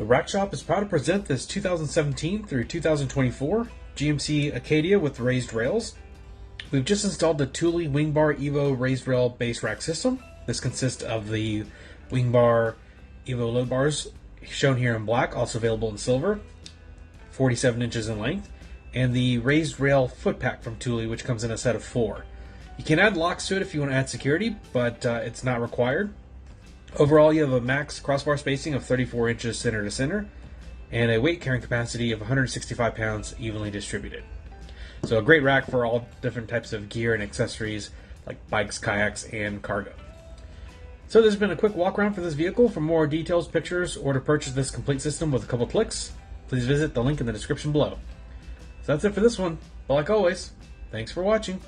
The Rack Shop is proud to present this 2017 through 2024 GMC Acadia with raised rails. We've just installed the Thule Wingbar Evo raised rail base rack system. This consists of the Wingbar Evo load bars shown here in black, also available in silver, 47 inches in length, and the raised rail foot pack from Thule, which comes in a set of 4. You can add locks to it if you want to add security, but it's not required. Overall, you have a max crossbar spacing of 34 inches center to center, and a weight carrying capacity of 165 pounds evenly distributed. So a great rack for all different types of gear and accessories like bikes, kayaks, and cargo. So there's been a quick walk around for this vehicle. For more details, pictures, or to purchase this complete system with a couple clicks, please visit the link in the description below. So that's it for this one, but like always, thanks for watching.